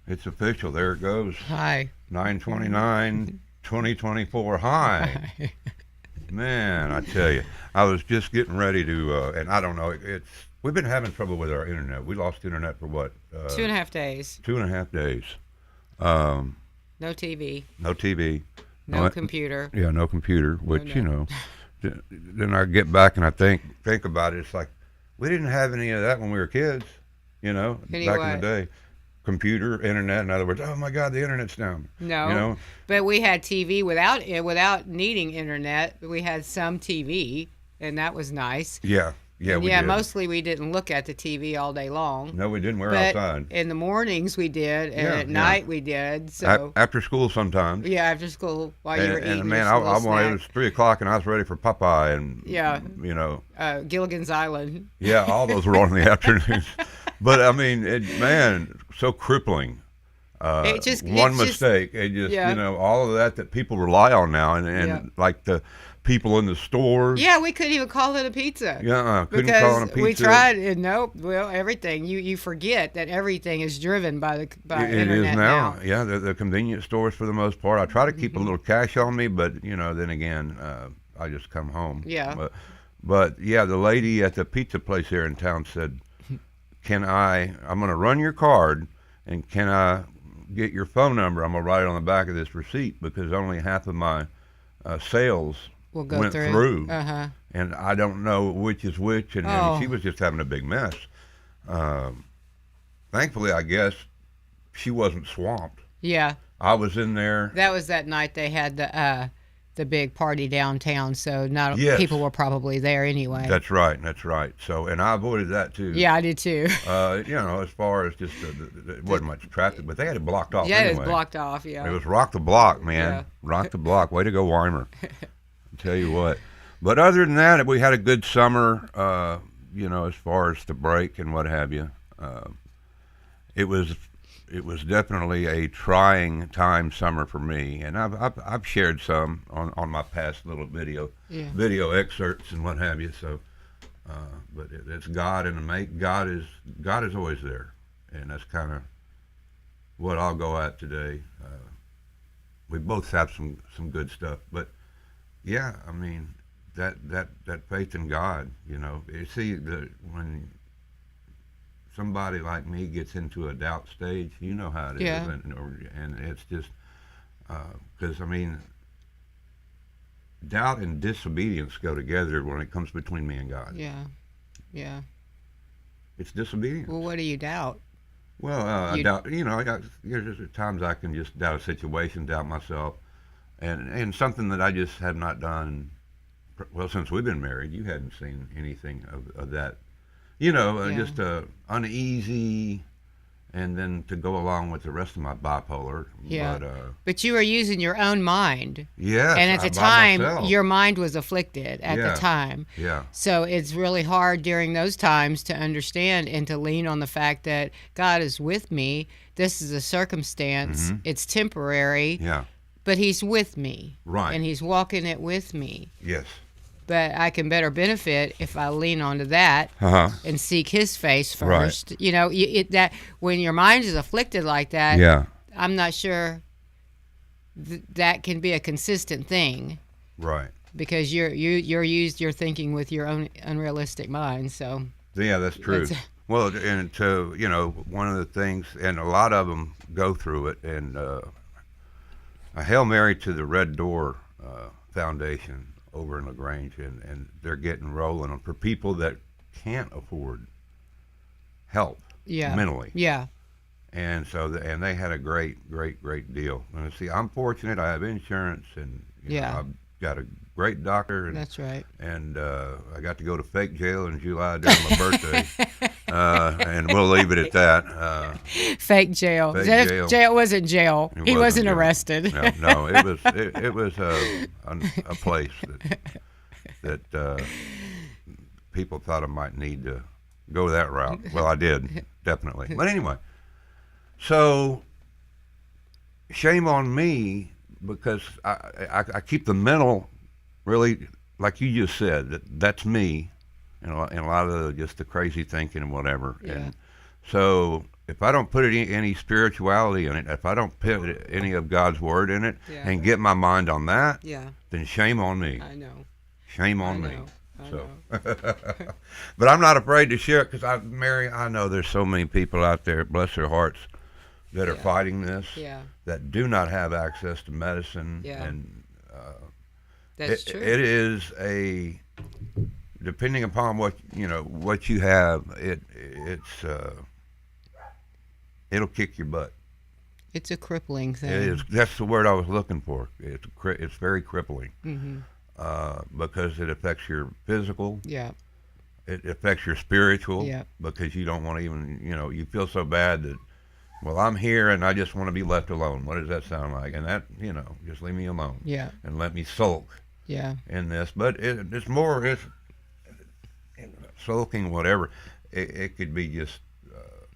It's official. There it goes. Hi. 9/29, 2024. Hi. Man, I tell you, I was just getting ready to, and I don't know, we've been having trouble with our internet. We lost internet for what? 2.5 days. 2.5 days. Um, No TV. no TV. No computer. Yeah, no computer, No which, net. then I get back and I think about it. It's like, we didn't have any of that when we were kids, Any back in what? the day. Computer, internet, in other words, oh my God, the internet's down. No. You know, But we had TV without needing internet. We had some TV, and that was nice. yeah, And we yeah, did. mostly we didn't look at the TV all day long. No, we didn't. We're But outside. in the mornings we did, and Yeah, at yeah. night we did. So After school sometimes. yeah, after school while you were And eating man, your I little wanted, it was snack. 3 o'clock and I was ready for Popeye and, Yeah. Gilligan's Island. yeah, all those were on in the afternoons. But I mean, man, so crippling. It just One it's just- mistake, it just, Yeah. all of that people rely on now, and Yeah. like the people in the stores. Yeah, we couldn't even call it a pizza. Yeah, couldn't Because call it a pizza. we tried, and nope. Well, everything you forget that everything is driven by It internet is now. Yeah, the convenience stores for the most part. I try to keep a little cash on me, but then again, I just come home. Yeah. But yeah, the lady at the pizza place here in town said, I'm going to run your card, and can I get your phone number? I'm going to write it on the back of this receipt because only half of my sales We'll go went through. through. Uh-huh. And I don't know which is which, and Oh. she was just having a big mess. Thankfully, I guess, she wasn't swamped. Yeah, I was in there. that was that night they had the big party downtown, so not Yes. people were probably there anyway. That's right. That's right. So, and I avoided that too. Yeah, I did too. As far as just it wasn't much traffic, but they had it blocked off. Yeah, anyway. it was blocked off. Yeah. It was rock the block, man. Yeah. Rock the block. Way to go, Weimer. I'll tell you what. But other than that, we had a good summer. As far as the break and what have you. It was definitely a trying time summer for me, and I've shared some on my past little video excerpts and what have you. So, but it's God and God is always there, and that's kind of what I'll go at today. We both have some good stuff, but yeah, I mean that faith in God. You see when somebody like me gets into a doubt stage, you know how it is, Yeah. and it's just because doubt and disobedience go together when it comes between me and God. Yeah. Yeah. It's disobedience. Well, what do you doubt? Well, I You- doubt. There's times I can just doubt a situation, doubt myself, and something that I just have not done. Well, since we've been married, you hadn't seen anything of that. Yeah. Just uneasy, and then to go along with the rest of my bipolar. Yeah. But But you were using your own mind, yes, and at the by time, myself. your mind was afflicted at Yeah. the time. Yeah. So it's really hard during those times to understand and to lean on the fact that God is with me. This is a circumstance. Mhm. It's temporary, Yeah. but He's with me. Right. And He's walking it with me. Yes. But I can better benefit if I lean onto that Uh huh. and seek His face Right. first. That when your mind is afflicted like that, Yeah. I'm not sure that can be a consistent thing. Right. Because you're thinking with your own unrealistic mind. So Yeah, that's true. That's- Well, and one of the things, and a lot of them go through it, and a Hail Mary to the Red Door Foundation over in LaGrange, and they're getting rolling for people that can't afford help yeah, mentally. yeah, And so, and they had a great deal. And see, I'm fortunate. I have insurance, and Yeah. I've got a great doctor, and that's right. I got to go to fake jail in July during my birthday. And we'll leave it at that. Fake jail. Fake That jail. wasn't jail. It He wasn't jail. arrested. No, it was a place that people thought I might need to go that route. Well, I did, definitely. But anyway, so shame on me because I keep the mental really, like you just said, that's me. and a lot of just the crazy thinking and whatever. Yeah. And so if I don't put any spirituality in it, if I don't put any of God's word in it, Yeah. and get my mind on that, Yeah. then shame on me. I know. Shame on I me. know. I So, know. but I'm not afraid to share it because Mary, I know there's so many people out there, bless their hearts, that are Yeah. fighting this, Yeah. that do not have access to medicine, Yeah. and That's true. it is a, depending upon what you have, it'll kick your butt. It's a crippling thing. It is. That's the word I was looking for. It's very crippling. Mm-hmm. Because it affects your physical, Yeah. it affects your spiritual, Yeah. because you don't want to even, you feel so bad that, well, I'm here and I just want to be left alone. What does that sound like? And that, just leave me alone Yeah. and let me sulk Yeah. in this. But it's sulking, whatever. It could be just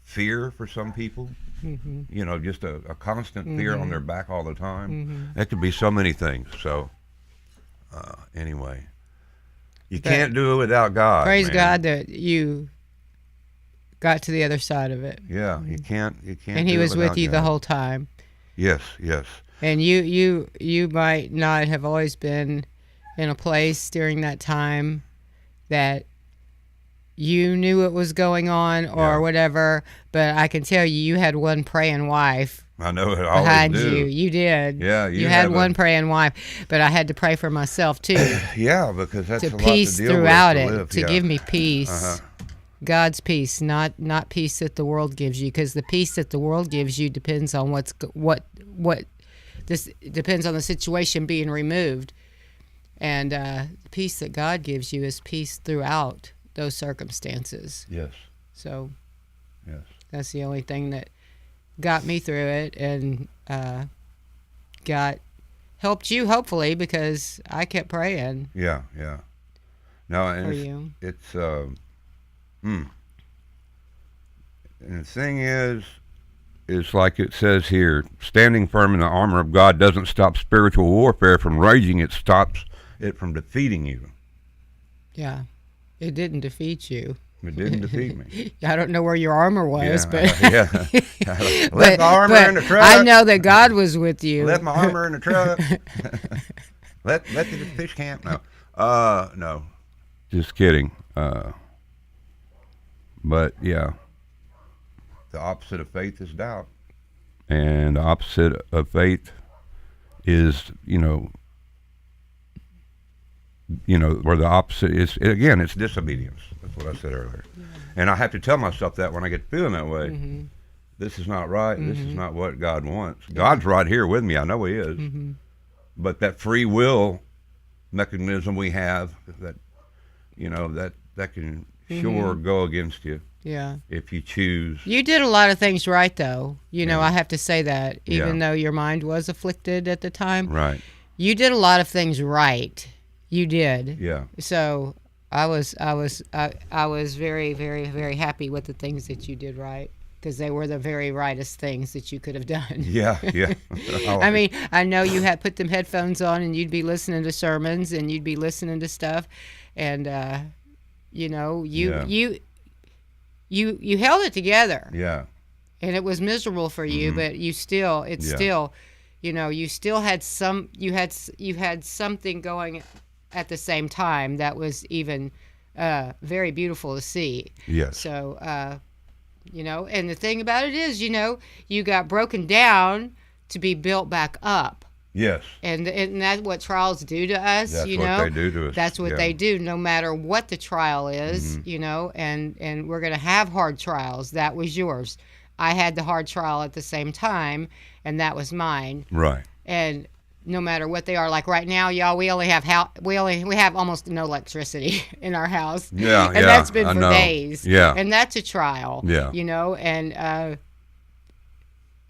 fear for some people, Mm-hmm. just a constant fear on their back all the time. Mm-hmm. It could be so many things. So, anyway, you But can't do it without God. Praise man. God that you got to the other side of it. Yeah, you can't. And He do it was with without you the God. whole time. Yes, yes. And you might not have always been in a place during that time that you knew what was going on or Yeah. whatever, but I can tell you, you had one praying wife I know it. I always behind do. you. You did. Yeah, You you had have one praying wife, but I had to pray for myself too. Yeah, because that's To a peace lot to deal throughout with, it, to live. to Yeah. give me peace. Uh-huh. God's peace, not peace that the world gives you, because the peace that the world gives you depends on this depends on the situation being removed, and the peace that God gives you is peace throughout those circumstances. Yes, So yes. that's the only thing that got me through it, and helped you, hopefully, because I kept praying Yeah, yeah. No, and for it's, you. it's and the thing is like it says here, standing firm in the armor of God doesn't stop spiritual warfare from raging, it stops it from defeating you. Yeah, it didn't defeat you. It didn't defeat me. I don't know where your armor was, Yeah, but yeah. Left but, my armor but in the truck. I know that God was with you. Left my armor in the truck. Let the fish camp. No. Just kidding. But yeah, the opposite of faith is doubt, and the opposite of faith is where the opposite is. Again, it's disobedience. That's what I said earlier. Yeah. And I have to tell myself that when I get feeling that way. Mm-hmm. This is not right. Mm-hmm. This is not what God wants. God's right here with me. I know He is. Mm-hmm. But that free will mechanism we have, that that can sure go against you Yeah. if you choose. You did a lot of things right, though. Yeah. I have to say that, even though your mind was afflicted at the time. Right. You did a lot of things right. You did. Yeah. So I was very, very, very happy with the things that you did right, because they were the very rightest things that you could have done. Yeah. Yeah. I mean, I know you had put them headphones on and you'd be listening to sermons and you'd be listening to stuff, and you held it together. Yeah. And it was miserable for you, but you still, you still had you had something going at the same time that was even very beautiful to see. Yes. So, and the thing about it is, you got broken down to be built back up. Yes. And that's what trials do to us, That's what they do to us. That's what they do, no matter what the trial is, and we're going to have hard trials. That was yours. I had the hard trial at the same time, and that was mine. Right. And no matter what they are, like right now, y'all, we have almost no electricity in our house. Yeah, and that's been for days. Yeah. And that's a trial. Yeah. And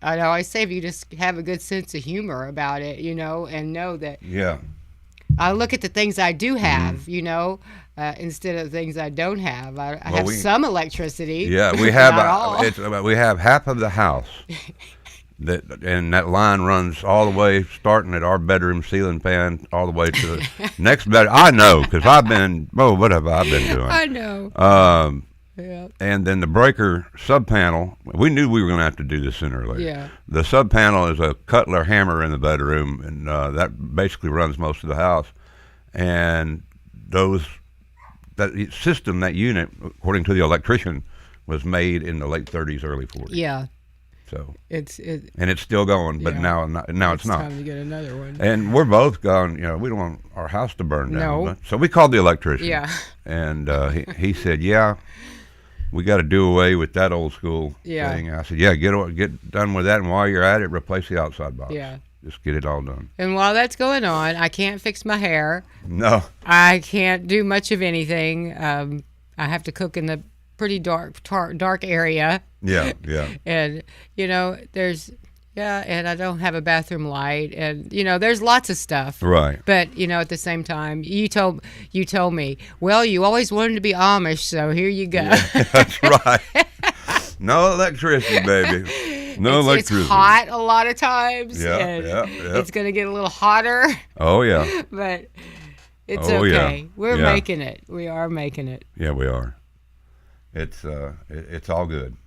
I always say, if you just have a good sense of humor about it, and know that I look at the things I do have, instead of the things I don't have. I have some electricity. Yeah, we have not all. we have half of the house And that line runs all the way, starting at our bedroom ceiling fan, all the way to the next bed. I know, because I've been, what have I been doing? I know. Yeah. And then the breaker sub panel, we knew we were going to have to do this sooner or later. Yeah. The sub panel is a Cutler hammer in the bedroom, and that basically runs most of the house. And that system, that unit, according to the electrician, was made in the late 30s, early 40s. Yeah. So and it's still going, but yeah. now it's not. Time to get another one. And we're both gone. We don't want our house to burn down. No. So we called the electrician. Yeah. And he said, "Yeah, we got to do away with that old school thing." I said, "Yeah, get done with that, and while you're at it, replace the outside box. Yeah. Just get it all done." And while that's going on, I can't fix my hair. No. I can't do much of anything. I have to cook in the pretty dark area. Yeah. And and I don't have a bathroom light, and there's lots of stuff. Right. But at the same time, you told me, well, you always wanted to be Amish, so here you go. Yeah, that's right. No electricity, baby. No electricity. It's hot a lot of times. Yeah. It's going to get a little hotter. Oh yeah. But it's okay. Yeah. We're making it. We are making it. Yeah, we are. It's all good.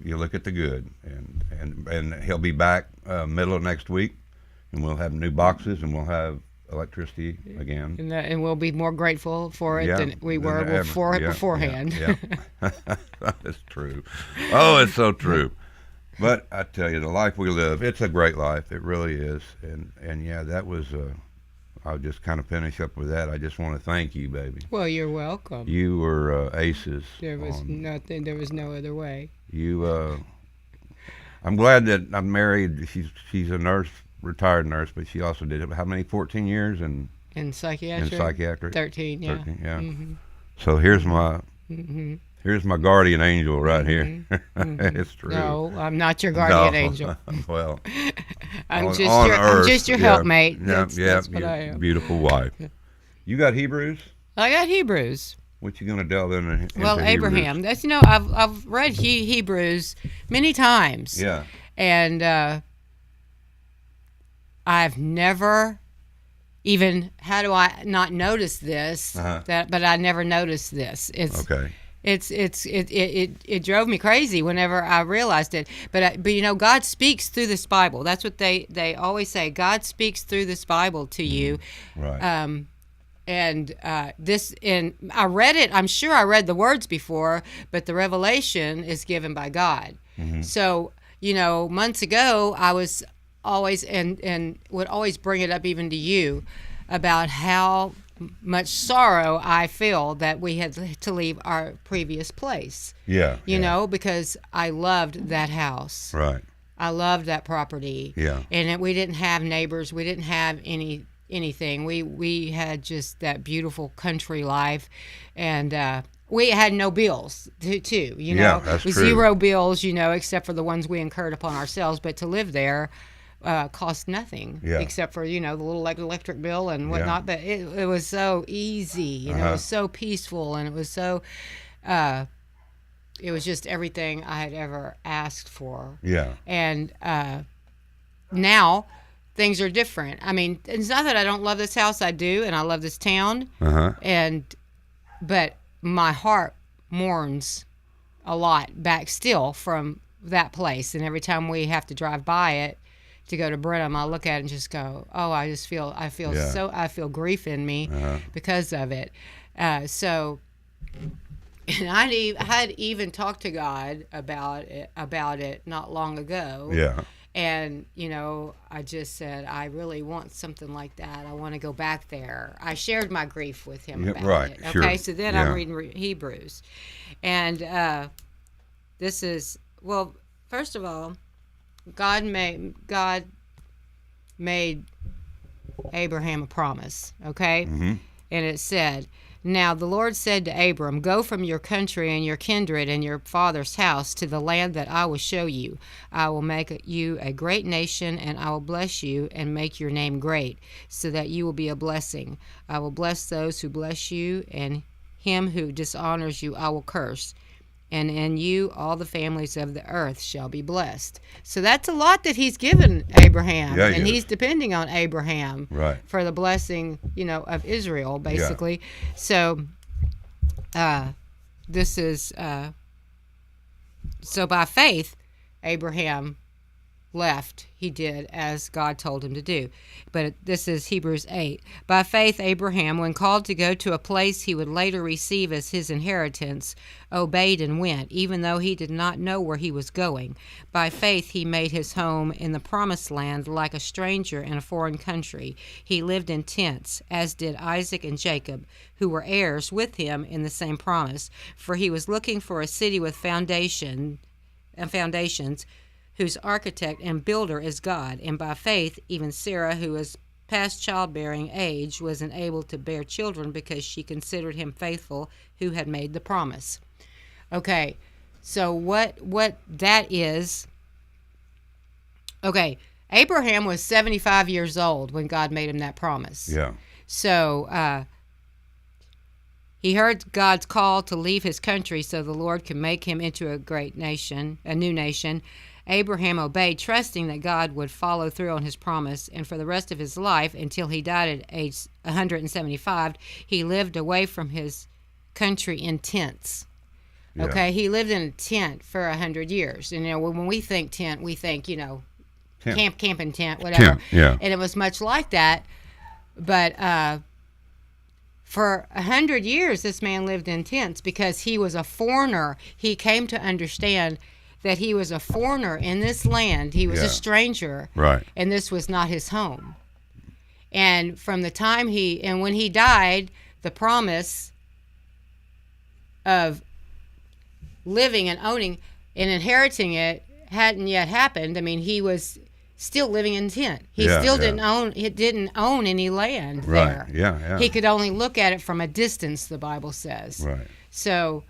You look at the good, and he'll be back middle of next week, and we'll have new boxes, and we'll have electricity again. And we'll be more grateful for it than we were beforehand. Yeah. That's true. Oh, it's so true. But I tell you, the life we live, it's a great life. It really is. And yeah, that was. I'll just kind of finish up with that. I just want to thank you, baby. Well, you're welcome. You were aces. There was nothing. There was no other way. I'm glad that I'm married. She's a nurse, retired nurse, but she also did how many? 14 years in psychiatric. 13. Yeah. 13, yeah. Mm-hmm. So here's my guardian angel right here. Mm-hmm. It's true. No, I'm not your guardian angel. Well, I'm just your helpmate. That's what I am. Beautiful wife. You got Hebrews? I got Hebrews. What you gonna delve into? Well, Abraham. Hebrews? That's I've read Hebrews many times. Yeah. And I've never even, how do I not notice this? But I never noticed this. It's okay. It drove me crazy whenever I realized it. But God speaks through this Bible. That's what they always say. God speaks through this Bible to you. Right. And I read it. I'm sure I read the words before, but the revelation is given by God. Mm-hmm. So months ago I was always and would always bring it up even to you about how much sorrow I feel that we had to leave our previous place. Yeah. Because I loved that house. Right. I loved that property. Yeah. And we didn't have neighbors. We didn't have anything. We had just that beautiful country life, and we had no bills too. Yeah, that's true. Zero bills, except for the ones we incurred upon ourselves. But to live there cost nothing, except for the little electric bill and whatnot. But it was so easy, it was so peaceful, and it was so. It was just everything I had ever asked for. Yeah. And now things are different. I mean, it's not that I don't love this house. I do, and I love this town. But my heart mourns a lot back still from that place. And every time we have to drive by it to go to Brenham, I look at it and just go, oh, I feel grief in me because of it. And I had even talked to God about it not long ago. Yeah. And, I just said, I really want something like that. I want to go back there. I shared my grief with him about it. Okay, sure. So then I'm reading Hebrews. And this is, well, first of all, God made Abraham a promise, okay? Mm-hmm. And it said, now the Lord said to Abram, go from your country and your kindred and your father's house to the land that I will show you. I will make you a great nation, and I will bless you and make your name great, so that you will be a blessing. I will bless those who bless you, and him who dishonors you I will curse. and in you all the families of the earth shall be blessed. So that's a lot that he's given Abraham, and he's depending on Abraham for the blessing, of Israel, basically. Yeah. So this is so by faith Abraham left. He did as God told him to do. But this is Hebrews 8. By faith Abraham, when called to go to a place he would later receive as his inheritance, obeyed and went, even though he did not know where he was going. By faith he made his home in the promised land like a stranger in a foreign country. He lived in tents, as did Isaac and Jacob, who were heirs with him in the same promise, for he was looking for a city with foundations, whose architect and builder is God. And by faith, even Sarah, who was past childbearing age, was enabled to bear children because she considered him faithful who had made the promise. Okay, so what that is, okay, Abraham was 75 years old when God made him that promise. Yeah. So he heard God's call to leave his country so the Lord could make him into a great nation, a new nation. Abraham obeyed, trusting that God would follow through on his promise, and for the rest of his life, until he died at age 175, he lived away from his country in tents. Yeah. Okay, he lived in a tent for 100 years. And when we think tent, we think, tent. camping tent, whatever. Tent, yeah. And it was much like that. But for 100 years, this man lived in tents because he was a foreigner. He came to understand that he was a foreigner in this land. He was a stranger. Right. And this was not his home. And from the time when he died, the promise of living and owning and inheriting it hadn't yet happened. I mean, he was still living in tent. He didn't own any land there. Right. Yeah. He could only look at it from a distance, the Bible says. Right. So,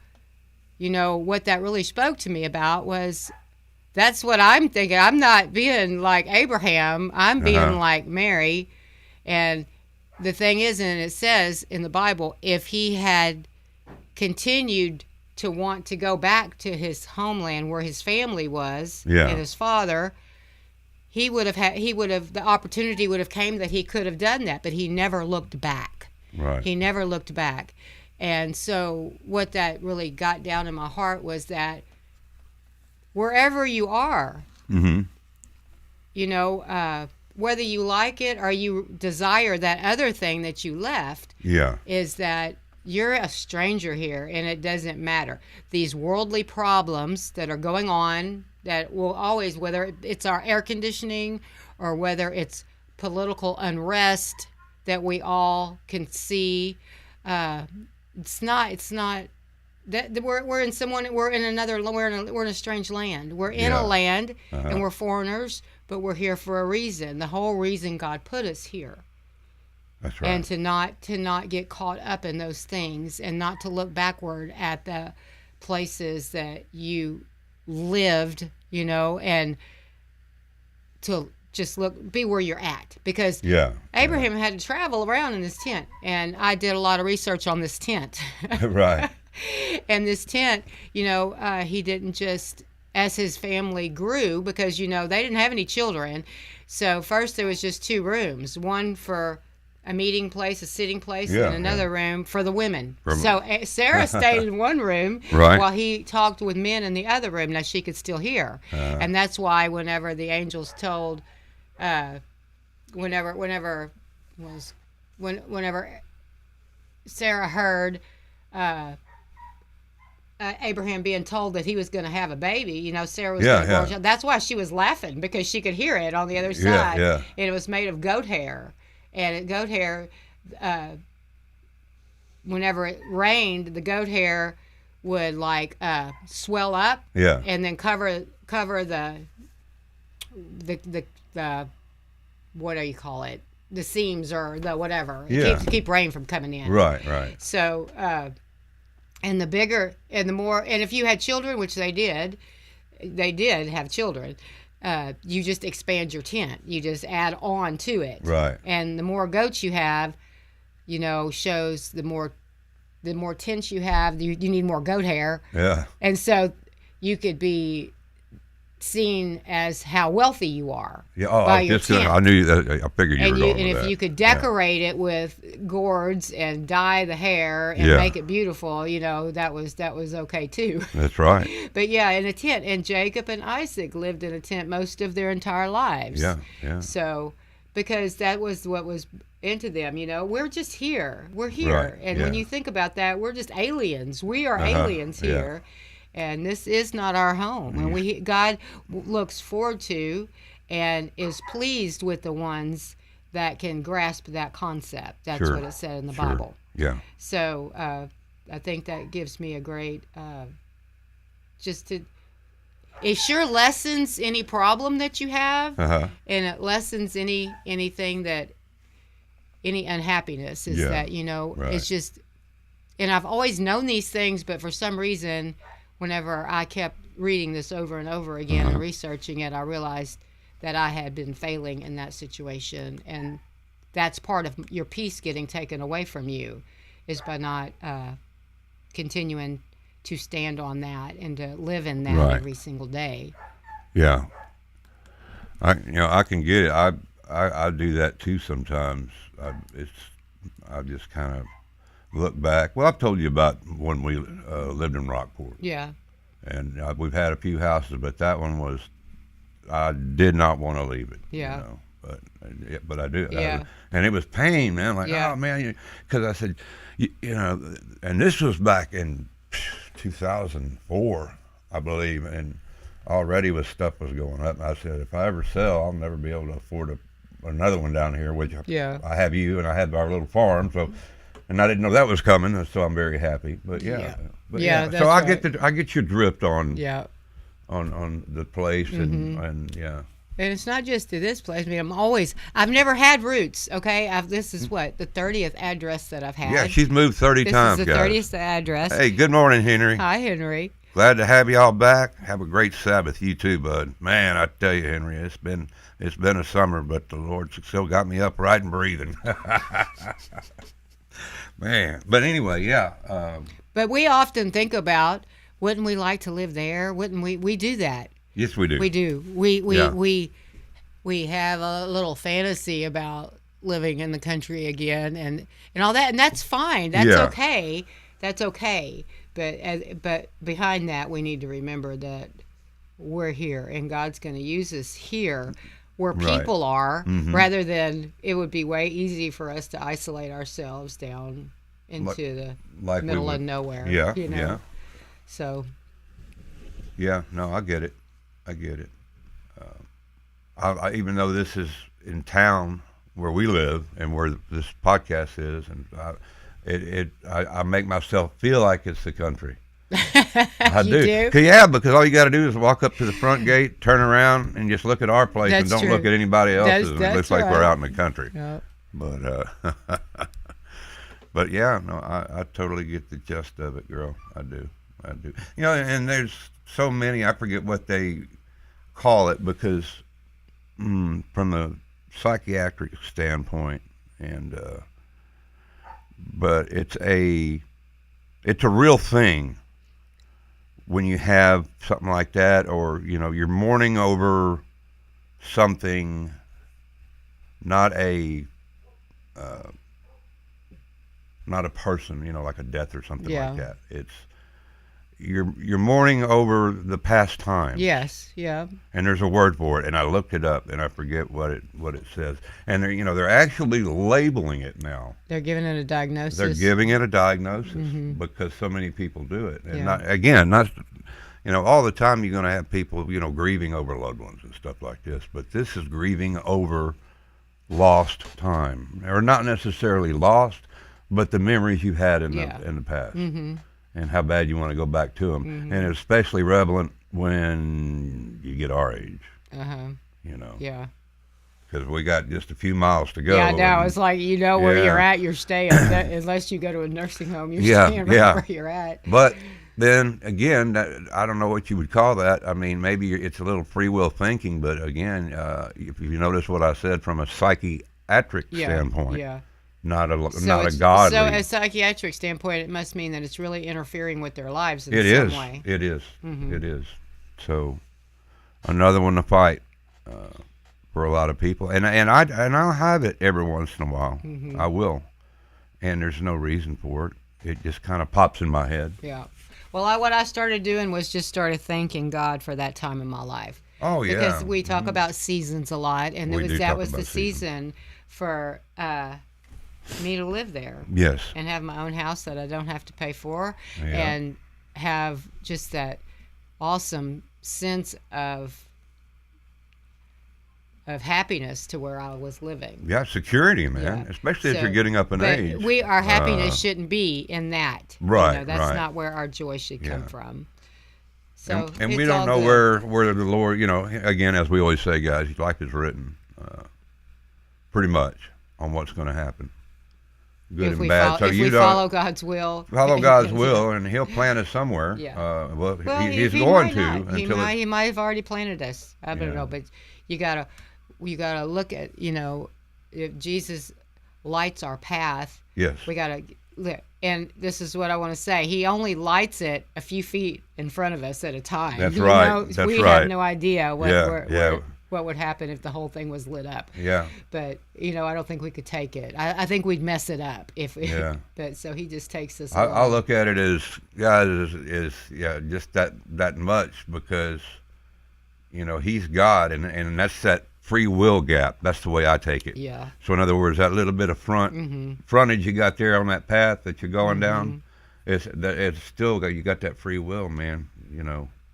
what that really spoke to me about was, that's what I'm thinking. I'm not being like Abraham. I'm being like Mary. And the thing is, and it says in the Bible, if he had continued to want to go back to his homeland where his family was and his father, the opportunity would have came that he could have done that, but he never looked back. Right. He never looked back. And so what that really got down in my heart was that wherever you are, whether you like it or you desire that other thing that you left, is that you're a stranger here, and it doesn't matter. These worldly problems that are going on, that will always, whether it's our air conditioning or whether it's political unrest that we all can see, it's not that we're in a strange land. We're in a land and we're foreigners, but we're here for a reason. The whole reason God put us here. That's right. And to not get caught up in those things, and not to look backward at the places that you lived, and to just be where you're at, because Abraham had to travel around in this tent, and I did a lot of research on this tent. Right. And this tent, he didn't just, as his family grew, because they didn't have any children, so first there was just 2 rooms, one for a meeting place, a sitting place, and another room for the women. So Sarah stayed in one room while he talked with men in the other room. Now she could still hear, and that's why whenever the angels told, whenever Sarah heard Abraham being told that he was going to have a baby, Sarah was going to born a child. That's why she was laughing, because she could hear it on the other side, and it was made of goat hair. And goat hair, whenever it rained, the goat hair would swell up, and then cover the what do you call it? The seams or the whatever. Keep rain from coming in. Right. So, and the bigger and the more, and if you had children, which they did have children. You just expand your tent. You just add on to it. Right. And the more goats you have, shows the more the more tents you have, you need more goat hair. Yeah. And so you could be seen as how wealthy you are. Yeah. by your tent. I knew that. I figured you were going And with if that. you could decorate it with gourds and dye the hair and Yeah. make it beautiful, that was okay too. That's right. But yeah, in a tent. And Jacob and Isaac lived in a tent most of their entire lives. Yeah. Yeah. So, because that was what was into them, we're just here. We're here. Right, And yeah. when you think about that, we're just aliens. We are aliens yeah. here. And this is not our home. And God looks forward to and is pleased with the ones that can grasp that concept. That's Sure, what it said in the sure. Bible. Yeah. So I think that gives me a great, it sure lessens any problem that you have, and it lessens anything any unhappiness is Yeah, that, right. it's just, and I've always known these things, but for some reason, whenever I kept reading this over and over again and researching it, I realized that I had been failing in that situation. And that's part of your peace getting taken away from you, is by not continuing to stand on that and to live in that Right. every single day. Yeah. I can get it. I do that too sometimes. I just kind of look back. Well, I've told you about when we lived in Rockport. Yeah. And we've had a few houses, but that one was, I did not want to leave it. Yeah. But I do. Yeah. And it was pain, man. Like, Yeah. oh, man. Because I said, and this was back in 2004, I believe, and already stuff was going up. And I said, if I ever sell, I'll never be able to afford another one down here, which Yeah. I have you, and I had our little farm, so... And I didn't know that was coming, so I'm very happy. But Yeah. But Yeah, So that's I right. I get your drift on Yeah. on the place and yeah. And it's not just to this place. I mean, I've never had roots, okay? This is the 30th address that I've had. Yeah, she's moved 30 times, This is the guys. 30th address. Hey, good morning, Henry. Hi, Henry. Glad to have y'all back. Have a great Sabbath, you too, bud. Man, I tell you, Henry, it's been a summer, but the Lord still got me upright and breathing. Man, but anyway, yeah. But we often think about, wouldn't we like to live there? Wouldn't we? We do that. Yes, we do. We do. We have a little fantasy about living in the country again and all that, and that's fine. That's Yeah. okay. That's okay. But behind that, we need to remember that we're here, and God's going to use us here where Right. people are, rather than it would be way easy for us to isolate ourselves down into the Like we middle would. of nowhere. Yeah, Yeah. So. Yeah, no, I get it. I even though this is in town where we live and where this podcast is, and I make myself feel like it's the country. I You do? Yeah, because all you got to do is walk up to the front gate, turn around, and just look at our place and That's don't true. look at anybody else's. And it That's looks like we're right. out in the country. Yeah. But but yeah, no, I totally get the gist of it, girl. I do. And there's so many, I forget what they call it, because from the psychiatric standpoint, and but it's a real thing when you have something like that, or you're mourning over something, not a person, like a death or something Yeah. like that. It's you're mourning over the past time. Yes. Yeah. And there's a word for it, and I looked it up, and I forget what it says. And they're actually labeling it now. They're giving it a diagnosis. They're giving it a diagnosis because so many people do it. And Yeah. not all the time you're going to have people, grieving over loved ones and stuff like this. But this is grieving over lost time, or not necessarily lost, but the memories you had in the past, and how bad you want to go back to them. And it's especially relevant when you get our age. Yeah. Because we got just a few miles to go. Yeah, I know. and- It's like where Yeah. you're at, you're staying. Unless you go to a nursing home, you're Yeah, staying right yeah. where you're at. But then again, I don't know what you would call that. I mean, maybe it's a little free will thinking, but again, if you notice what I said from a psychiatric standpoint, Yeah. not a it's- godly. So, a psychiatric standpoint, it must mean that it's really interfering with their lives in It some is. way. It is. It is. So, another one to fight for a lot of people, and I'll have it every once in a while. I will, and there's no reason for it. It just kind of pops in my head. Yeah. Well, what I started doing was just started thanking God for that time in my life. Oh yeah. Because we talk about seasons a lot, and We do that talk was the about seasons. season for me to live there Yes. and have my own house that I don't have to pay for, Yeah. and have just that awesome sense of happiness to where I was living. Yeah, security, man. Yeah. Especially if So- you're getting up in but age. our happiness shouldn't be in that. Right, That's right. not where our joy should come Yeah. from. So And we it's don't all know good. where the Lord, again, as we always say, guys, life is written pretty much on what's going to happen, good if and we bad. follow, So if you we don't follow God's will. follow God's will, and He'll plant us somewhere. Yeah. Well, Well, he's he going might to not. until He might have already planted us. I don't Yeah. know, but you gotta look at if Jesus lights our path, yes, we gotta. And this is what I want to say. He only lights it a few feet in front of us at a time. That's right. That's we right. have no idea Yeah. what would happen if the whole thing was lit up. yeah, But I don't think we could take it. I think we'd mess it up if. Yeah. But so he just takes us. I along. look at it as guys is just that much because He's God, and that's that free will gap. That's the way I take it. Yeah. So in other words, that little bit of frontage you got there on that path that you're going down, it's still you got that free will, man.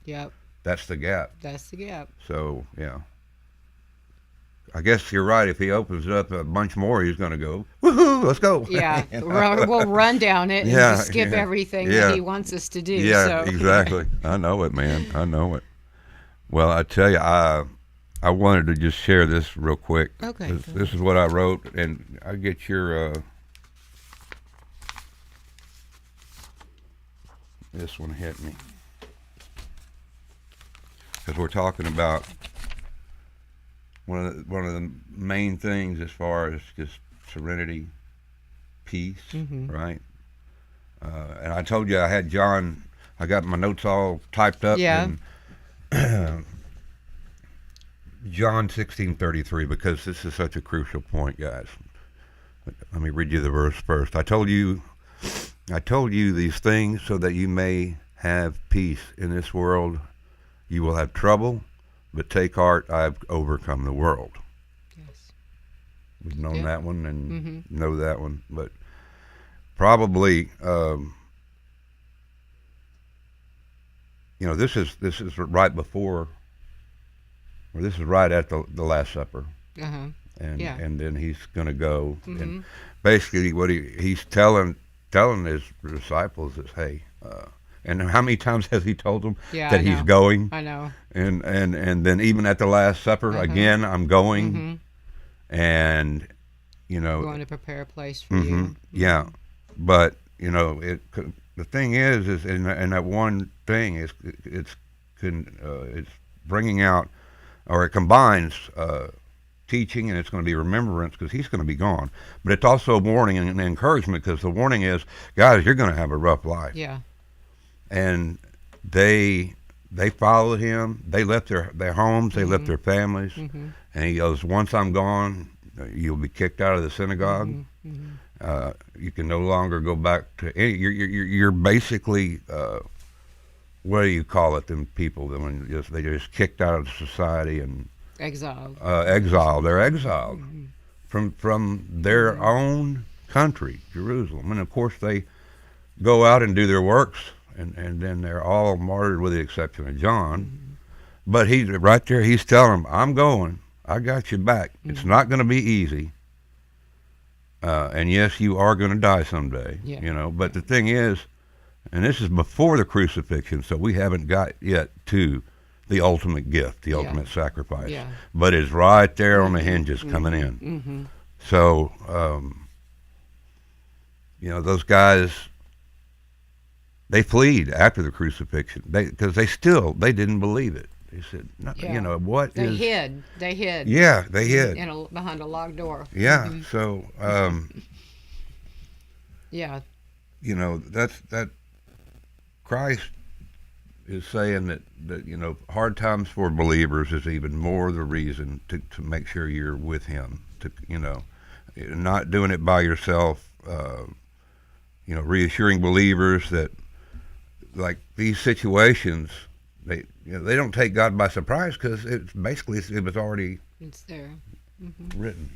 Yep. That's the gap. That's the gap. So yeah, I guess you're right. If he opens it up a bunch more, he's going to go, woohoo, let's go. Yeah, we'll run down it and Yeah, just skip yeah, everything yeah. that he wants us to do. Yeah, so. exactly. I know it, man. I know it. Well, I tell you, I wanted to just share this real quick. Okay. This is what I wrote, and I get your this one hit me because we're talking about one of the main things as far as just serenity, peace, right? And I told you I had John. I got my notes all typed up. Yeah. And John 16:33, because this is such a crucial point, guys. Let me read you the verse first. I told you these things so that you may have peace in this world. You will have trouble, but take heart, I've overcome the world. Yes. We've known Yeah. that one and know that one, but probably this is right before, or this is right at the Last Supper, and Yeah. and then he's going to go, and basically what he's telling his disciples is, hey, and how many times has he told them Yeah, that I he's know. going, I know. and then even at the Last Supper again, I'm going, and Going to prepare a place for you. yeah, but the thing is in that one thing is it's bringing out, or it combines teaching, and it's going to be remembrance because he's going to be gone, but it's also a warning and an encouragement, because the warning is, guys, you're going to have a rough life. Yeah. And they followed him. They left their homes. They left their families. And he goes, once I'm gone, you'll be kicked out of the synagogue. You can no longer go back to any. You're basically what do you call it? Them people that when they just kicked out of society and Exiled. exiled. They're exiled from their own country, Jerusalem. And of course they go out and do their works, and then they're all martyred with the exception of John. But he's right there. He's telling them, "I'm going. I got you back. It's not going to be easy. And yes, you are going to die someday, Yeah. But the thing is, and this is before the crucifixion, so we haven't got yet to the ultimate gift, the ultimate sacrifice. Yeah. But it's right there on the hinges coming in. So, those guys, they fled after the crucifixion because they didn't believe it. They said, no, Yeah. what They is... hid. They hid. Yeah, they hid. Behind a locked door. Yeah. So, Yeah. You know, that Christ is saying that hard times for believers is even more the reason to make sure you're with him, to not doing it by yourself, reassuring believers that, like, these situations, they don't take God by surprise, because it was already there. Written.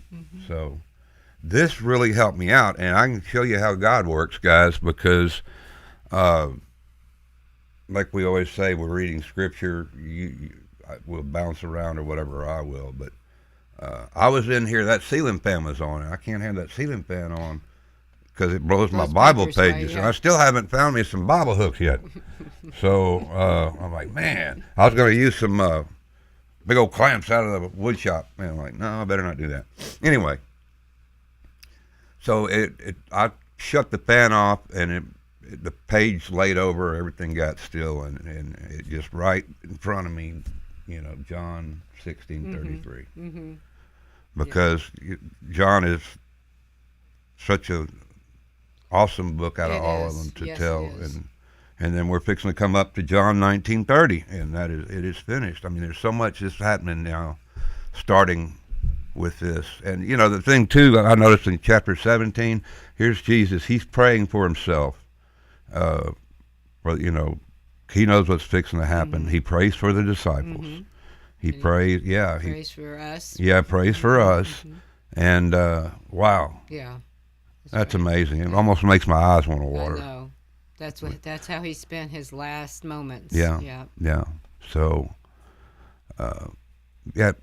So this really helped me out, and I can show you how God works, guys, because like we always say, we're reading scripture, we'll bounce around or whatever, I will, but I was in here, that ceiling fan was on, and I can't have that ceiling fan on because it blows my Bible pages, and I still haven't found me some Bible hooks yet. So I'm like, man, I was going to use some big old clamps out of the wood shop. And I'm like, no, I better not do that. Anyway, so I shut the fan off, and the page laid over, everything got still, and it just right in front of me, John 16:33. Because John is such a awesome book out of all of them to tell, and then we're fixing to come up to John 19:30, and it is finished. I mean, there's so much that's happening now, starting with this. And the thing too, I noticed in chapter 17, here's Jesus. He's praying for himself. He knows what's fixing to happen. He prays for the disciples. He prays. Yeah, he prays for us. Yeah, prays for us. And wow. Yeah. That's amazing. It almost makes my eyes want to water. I know. That's how he spent his last moments. Yeah. So,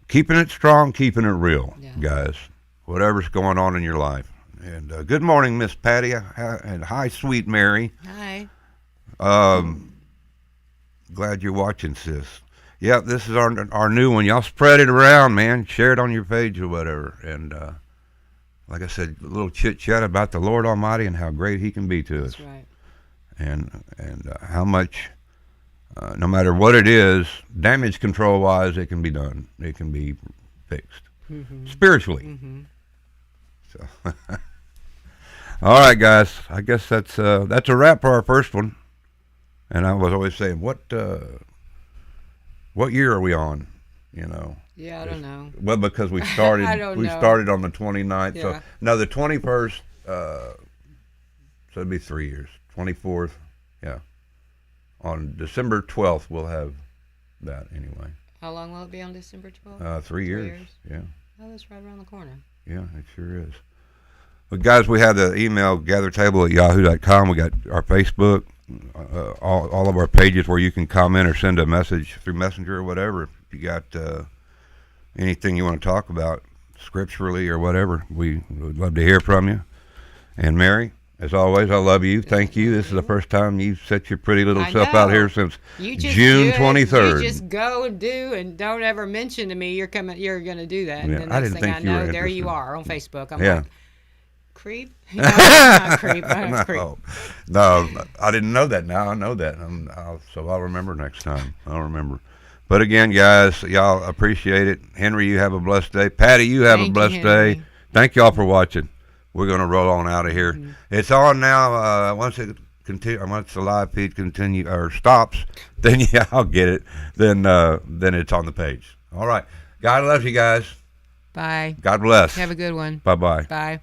keeping it strong, keeping it real, guys. Whatever's going on in your life. And good morning, Miss Patty, and hi, sweet Mary. Hi. Glad you're watching, sis. Yeah, this is our new one. Y'all spread it around, man. Share it on your page or whatever. And like I said, a little chit chat about the Lord Almighty and how great He can be to us. That's right. And how much, no matter what it is, damage control wise, it can be done. It can be fixed spiritually. So, all right, guys. I guess that's a wrap for our first one. And I was always saying, what year are we on? Yeah, I don't know. Well, because we started started on the 29th. Yeah. So no, the 21st. So it'd be 3 years. 24th. Yeah. On December 12th, we'll have that anyway. How long will it be on December 12th? 3 years. Yeah. Oh, that's right around the corner. Yeah, it sure is. But guys, we have the email gathertable@yahoo.com. We got our Facebook, all of our pages where you can comment or send a message through Messenger or whatever. If you got anything you want to talk about scripturally or whatever, we would love to hear from you. And Mary, as always, I love you. Thank you. This is the first time you've set your pretty little self out here since June 23rd. You just go and do, and don't ever mention to me you're going to do that. And yeah, the next thing I know, there you are on Facebook. I'm like, creep? No, I'm not creep. I'm creep. No, I didn't know that. Now I know that. So I'll remember next time. I'll remember. But again, guys, y'all appreciate it. Henry, you have a blessed day. Patty, you have a blessed day. Thank y'all for watching. We're going to roll on out of here. It's on now. Once the live feed stops, then I'll get it. Then it's on the page. All right. God loves you guys. Bye. God bless. Have a good one. Bye-bye. Bye.